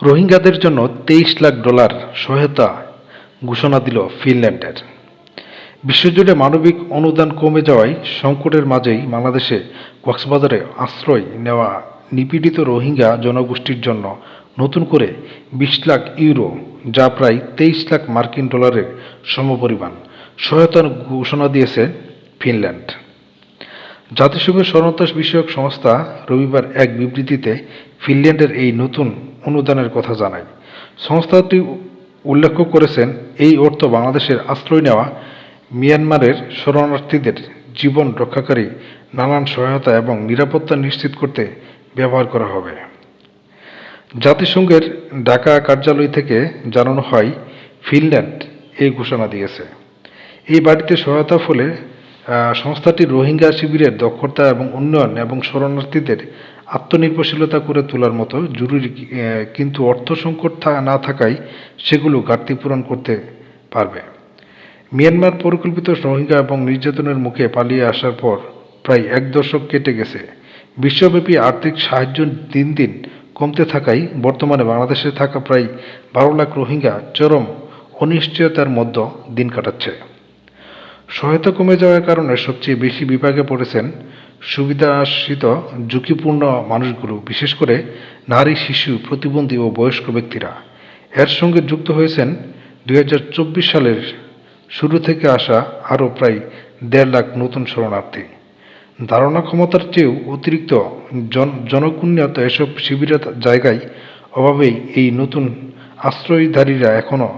রোহিঙ্গাদের জন্য $23 লাখ সহায়তা ঘোষণা দিল ফিনল্যান্ডের। বিশ্বজুড়ে মানবিক অনুদান কমে যাওয়ায় সংকটের মাঝেই বাংলাদেশে কক্সবাজারে আশ্রয় নেওয়া নিপীড়িত রোহিঙ্গা জনগোষ্ঠীর জন্য নতুন করে 20 লাখ ইউরো, যা প্রায় $23 লাখ সমপরিমাণ সহায়তার ঘোষণা দিয়েছে ফিনল্যান্ড। জাতিসংঘের শরণার্থী বিষয়ক সংস্থা রবিবার এক বিবৃতিতে ফিনল্যান্ডের এই নতুন অনুদানের কথা জানায়। সংস্থাটি উল্লেখ করেছেন, এই অর্থ বাংলাদেশের আশ্রয় নেওয়া মিয়ানমারের শরণার্থীদের জীবন রক্ষাকারী নানান সহায়তা এবং নিরাপত্তা নিশ্চিত করতে ব্যবহার করা হবে। জাতিসংঘের ঢাকা কার্যালয় থেকে জানানো হয়, ফিনল্যান্ড এই ঘোষণা দিয়েছে। এই বাড়িতে সহায়তার ফলে সংস্থাটি রোহিঙ্গা শিবিরের দক্ষতা এবং উন্নয়ন এবং শরণার্থীদের আত্মনির্ভরশীলতা করে তোলার মতো জরুরি, কিন্তু অর্থ সংকট না থাকায় সেগুলো ঘাটতি পূরণ করতে পারবে। মিয়ানমার পরিকল্পিত রোহিঙ্গা এবং নির্যাতনের মুখে পালিয়ে আসার পর প্রায় 1 দশক কেটে গেছে। বিশ্বব্যাপী আর্থিক সাহায্য দিন দিন কমতে থাকায় বর্তমানে বাংলাদেশে থাকা প্রায় 12 লাখ রোহিঙ্গা চরম অনিশ্চয়তার মধ্যে দিন কাটাচ্ছে। সহায়তা কমে যাওয়ার কারণে সবচেয়ে বেশি বিপাকে পড়েছেন সুবিধাশ্রিত ঝুঁকিপূর্ণ মানুষগুলো, বিশেষ করে নারী, শিশু, প্রতিবন্ধী ও বয়স্ক ব্যক্তিরা। এর সঙ্গে যুক্ত হয়েছেন 2024 সালের শুরু থেকে আসা আরও প্রায় 1.5 লাখ নতুন শরণার্থী। ধারণা ক্ষমতার চেয়েও অতিরিক্ত জনকুন্যাত এসব শিবিরের জায়গায় অভাবেই এই নতুন আশ্রয়ধারীরা এখনও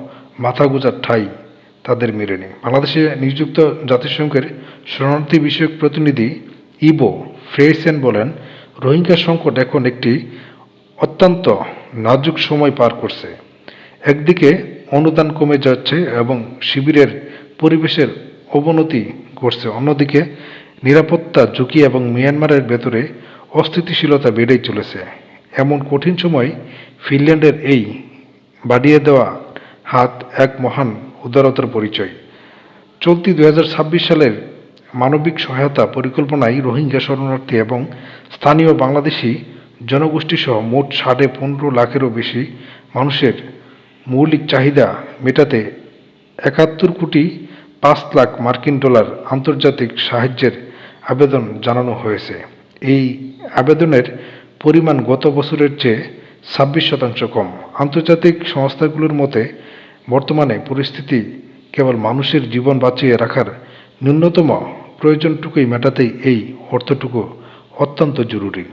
মাথা গোঁজার ঠাঁই তাদের মেলেনি। বাংলাদেশে নিযুক্ত জাতিসংঘের শরণার্থী বিষয়ক প্রতিনিধি ইভো ফ্রেইসেন বলেন, রোহিঙ্গা সংকট এখন একটি অত্যন্ত নাজুক সময় পার করছে। একদিকে অনুদান কমে যাচ্ছে এবং শিবিরের পরিবেশের অবনতি ঘটছে, অন্যদিকে নিরাপত্তা ঝুঁকি এবং মিয়ানমারের ভেতরে অস্থিতিশীলতা বেড়েই চলেছে। এমন কঠিন সময় ফিনল্যান্ডের এই বাড়িয়ে দেওয়া হাত এক মহান উদারতার পরিচয়। চলতি 2026 সালের মানবিক সহায়তা পরিকল্পনায় রোহিঙ্গা শরণার্থী এবং স্থানীয় বাংলাদেশি জনগোষ্ঠীসহ মোট 15.5 লাখেরও বেশি মানুষের মৌলিক চাহিদা মেটাতে 71.5 কোটি আন্তর্জাতিক সাহায্যের আবেদন জানানো হয়েছে। এই আবেদনের পরিমাণ গত বছরের চেয়ে 26% কম। আন্তর্জাতিক সংস্থাগুলোর মতে, বর্তমানে পরিস্থিতি কেবল মানুষের জীবন বাঁচিয়ে রাখার ন্যূনতম প্রয়োজনটুকুই মেটাতেই এই অর্থটুকু অত্যন্ত জরুরি।